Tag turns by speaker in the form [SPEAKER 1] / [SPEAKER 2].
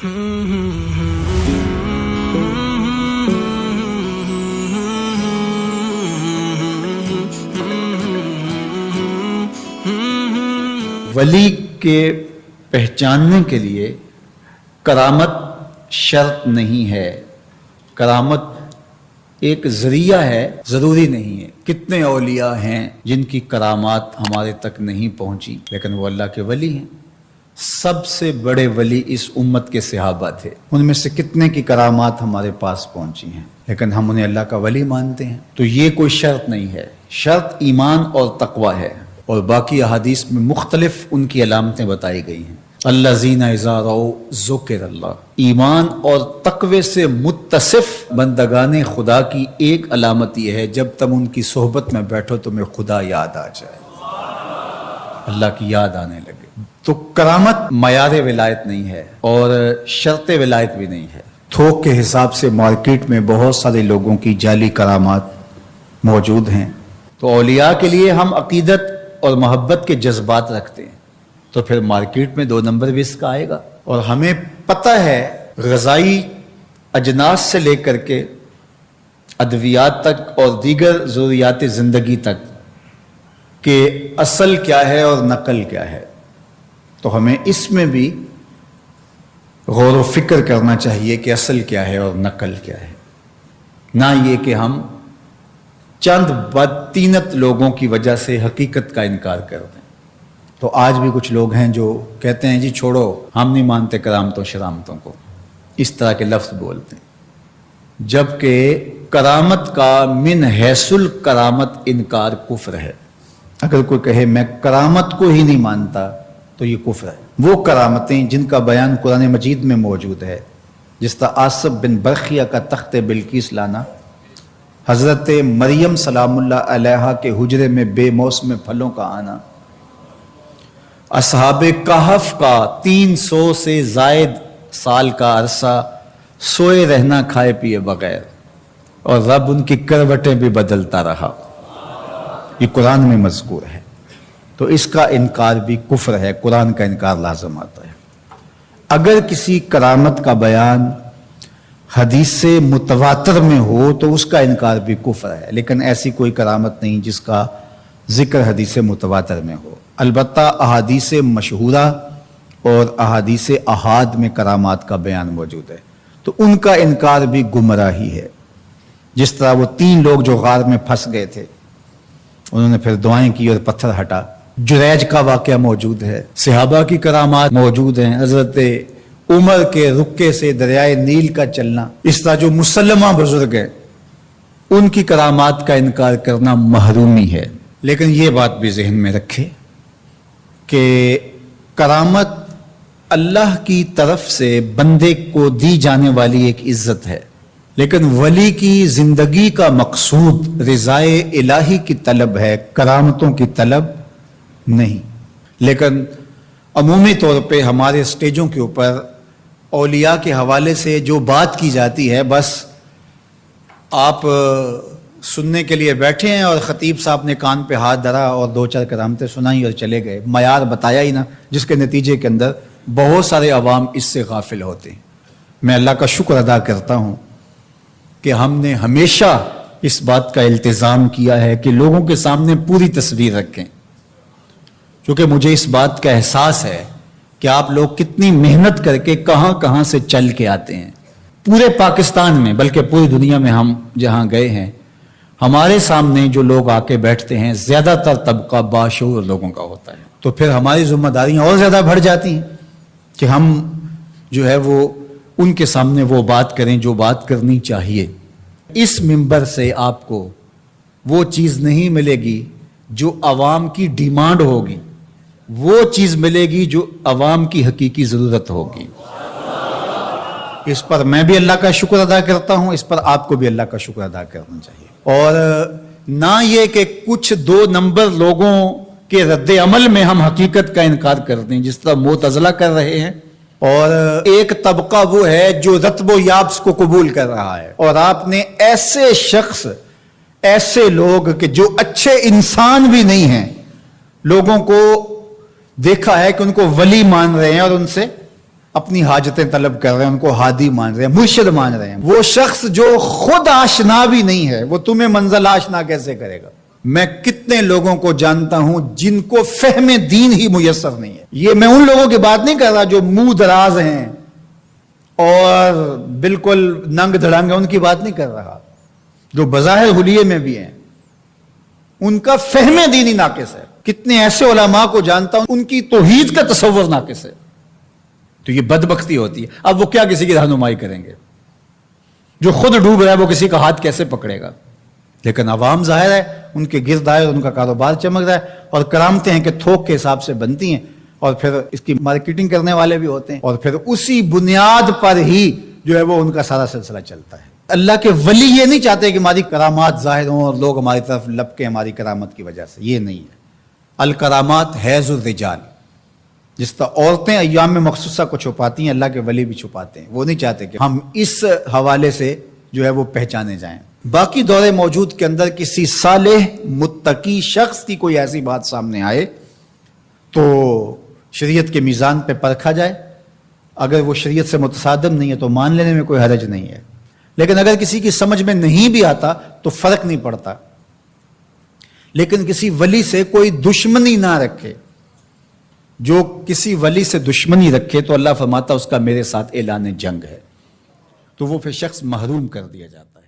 [SPEAKER 1] ولی کے پہچاننے کے لیے کرامت شرط نہیں ہے، کرامت ایک ذریعہ ہے، ضروری نہیں ہے۔ کتنے اولیاء ہیں جن کی کرامات ہمارے تک نہیں پہنچی لیکن وہ اللہ کے ولی ہیں۔ سب سے بڑے ولی اس امت کے صحابہ تھے، ان میں سے کتنے کی کرامات ہمارے پاس پہنچی ہیں لیکن ہم انہیں اللہ کا ولی مانتے ہیں۔ تو یہ کوئی شرط نہیں ہے، شرط ایمان اور تقوی ہے، اور باقی احادیث میں مختلف ان کی علامتیں بتائی گئی ہیں۔ الذین اذا رأوا ذکر اللہ، ایمان اور تقوی سے متصف بندگان خدا کی ایک علامت یہ ہے جب تم ان کی صحبت میں بیٹھو تمہیں خدا یاد آ جائے، اللہ کی یاد آنے لگے۔ تو کرامت معیار ولایت نہیں ہے اور شرط ولایت بھی نہیں ہے۔ تھوک کے حساب سے مارکیٹ میں بہت سارے لوگوں کی جعلی کرامات موجود ہیں، تو اولیاء کے لیے ہم عقیدت اور محبت کے جذبات رکھتے ہیں تو پھر مارکیٹ میں 2 نمبر بھی اس کا آئے گا۔ اور ہمیں پتہ ہے غذائی اجناس سے لے کر کے ادویات تک اور دیگر ضروریات زندگی تک کہ اصل کیا ہے اور نقل کیا ہے، تو ہمیں اس میں بھی غور و فکر کرنا چاہیے کہ اصل کیا ہے اور نقل کیا ہے، نہ یہ کہ ہم چند بدطینت لوگوں کی وجہ سے حقیقت کا انکار کر دیں۔ تو آج بھی کچھ لوگ ہیں جو کہتے ہیں جی چھوڑو، ہم نہیں مانتے کرامتوں شرامتوں کو، اس طرح کے لفظ بولتے ہیں، جبکہ کرامت کا من حیث الکرامت انکار کفر ہے۔ اگر کوئی کہے میں کرامت کو ہی نہیں مانتا تو یہ کفر ہے۔ وہ کرامتیں جن کا بیان قرآن مجید میں موجود ہے، جس طرح آصف بن برخیہ کا تخت بلقیس لانا، حضرت مریم سلام اللہ علیہا کے حجرے میں بے موسم پھلوں کا آنا، اصحاب کہف کا 300 سے زائد سال کا عرصہ سوئے رہنا کھائے پیے بغیر، اور رب ان کی کروٹیں بھی بدلتا رہا، یہ قرآن میں مذکور ہے۔ تو اس کا انکار بھی کفر ہے، قرآن کا انکار لازم آتا ہے۔ اگر کسی کرامت کا بیان حدیث متواتر میں ہو تو اس کا انکار بھی کفر ہے، لیکن ایسی کوئی کرامت نہیں جس کا ذکر حدیث متواتر میں ہو۔ البتہ احادیث مشہورہ اور احادیث احاد میں کرامات کا بیان موجود ہے، تو ان کا انکار بھی گمراہی ہے۔ جس طرح وہ 3 لوگ جو غار میں پھنس گئے تھے، انہوں نے پھر دعائیں کی اور پتھر ہٹا۔ جریج کا واقعہ موجود ہے، صحابہ کی کرامات موجود ہیں، حضرت عمر کے رکے سے دریائے نیل کا چلنا، اس طرح جو مسلمہ بزرگ ہیں ان کی کرامات کا انکار کرنا محرومی ہے۔ لیکن یہ بات بھی ذہن میں رکھے کہ کرامت اللہ کی طرف سے بندے کو دی جانے والی ایک عزت ہے، لیکن ولی کی زندگی کا مقصود رضائے الہی کی طلب ہے، کرامتوں کی طلب نہیں۔ لیکن عمومی طور پہ ہمارے سٹیجوں کے اوپر اولیاء کے حوالے سے جو بات کی جاتی ہے، بس آپ سننے کے لیے بیٹھے ہیں اور خطیب صاحب نے کان پہ ہاتھ دھرا اور 2-4 کرامتیں سنائی اور چلے گئے، معیار بتایا ہی نہ، جس کے نتیجے کے اندر بہت سارے عوام اس سے غافل ہوتے ہیں۔ میں اللہ کا شکر ادا کرتا ہوں کہ ہم نے ہمیشہ اس بات کا التزام کیا ہے کہ لوگوں کے سامنے پوری تصویر رکھیں، کیونکہ مجھے اس بات کا احساس ہے کہ آپ لوگ کتنی محنت کر کے کہاں کہاں سے چل کے آتے ہیں۔ پورے پاکستان میں بلکہ پوری دنیا میں ہم جہاں گئے ہیں، ہمارے سامنے جو لوگ آ کے بیٹھتے ہیں زیادہ تر طبقہ باشعور لوگوں کا ہوتا ہے، تو پھر ہماری ذمہ داریاں اور زیادہ بڑھ جاتی ہیں کہ ہم جو ہے وہ ان کے سامنے وہ بات کریں جو بات کرنی چاہیے۔ اس منبر سے آپ کو وہ چیز نہیں ملے گی جو عوام کی ڈیمانڈ ہوگی، وہ چیز ملے گی جو عوام کی حقیقی ضرورت ہوگی۔ اس پر میں بھی اللہ کا شکر ادا کرتا ہوں، اس پر آپ کو بھی اللہ کا شکر ادا کرنا چاہیے، اور نہ یہ کہ کچھ 2 نمبر لوگوں کے رد عمل میں ہم حقیقت کا انکار کر دیں جس طرح معتزلہ کر رہے ہیں، اور ایک طبقہ وہ ہے جو رتب و یابس کو قبول کر رہا ہے، اور آپ نے ایسے شخص، ایسے لوگ کہ جو اچھے انسان بھی نہیں ہیں، لوگوں کو دیکھا ہے کہ ان کو ولی مان رہے ہیں اور ان سے اپنی حاجتیں طلب کر رہے ہیں، ان کو ہادی مان رہے ہیں، مرشد مان رہے ہیں، وہ شخص جو خود آشنا بھی نہیں ہے وہ تمہیں منزل آشنا کیسے کرے گا؟ میں کتنے لوگوں کو جانتا ہوں جن کو فہم دین ہی میسر نہیں ہے. یہ میں ان لوگوں کی بات نہیں کر رہا جو منہ دراز ہیں اور بالکل ننگ دھڑنگ ہیں، ان کی بات نہیں کر رہا. جو بظاہر حلیے میں بھی ہیں ان کا فہم دین ہی ناقص ہے. کتنے ایسے علماء کو جانتا ہوں ان کی توحید کا تصور ناقص ہے. تو یہ بدبختی ہوتی ہے. اب وہ کیا کسی کی رہنمائی کریں گے؟ جو خود ڈوب رہا ہے وہ کسی کا ہاتھ کیسے پکڑے گا؟ لیکن عوام ظاہر ہے ان کے گرد آئے، ان کا کاروبار چمک رہا ہے، اور کرامتیں ہیں کہ تھوک کے حساب سے بنتی ہیں، اور پھر اس کی مارکیٹنگ کرنے والے بھی ہوتے ہیں، اور پھر اسی بنیاد پر ہی جو ہے وہ ان کا سارا سلسلہ چلتا ہے. اللہ کے ولی یہ نہیں چاہتے کہ ہماری کرامات ظاہر ہوں اور لوگ ہماری طرف لپکیں ہماری کرامت کی وجہ سے. یہ نہیں ہے. الکرامات حیض الرجال، جس طرح عورتیں ایام مخصوصہ کو چھپاتی ہیں، اللہ کے ولی بھی چھپاتے ہیں. وہ نہیں چاہتے کہ ہم اس حوالے سے جو ہے وہ پہچانے جائیں. باقی دور موجود کے اندر کسی صالح متقی شخص کی کوئی ایسی بات سامنے آئے تو شریعت کے میزان پہ پرکھا جائے. اگر وہ شریعت سے متصادم نہیں ہے تو مان لینے میں کوئی حرج نہیں ہے. لیکن اگر کسی کی سمجھ میں نہیں بھی آتا تو فرق نہیں پڑتا. لیکن کسی ولی سے کوئی دشمنی نہ رکھے. جو کسی ولی سے دشمنی رکھے تو اللہ فرماتا اس کا میرے ساتھ اعلان جنگ ہے، تو وہ پھر شخص محروم کر دیا جاتا ہے.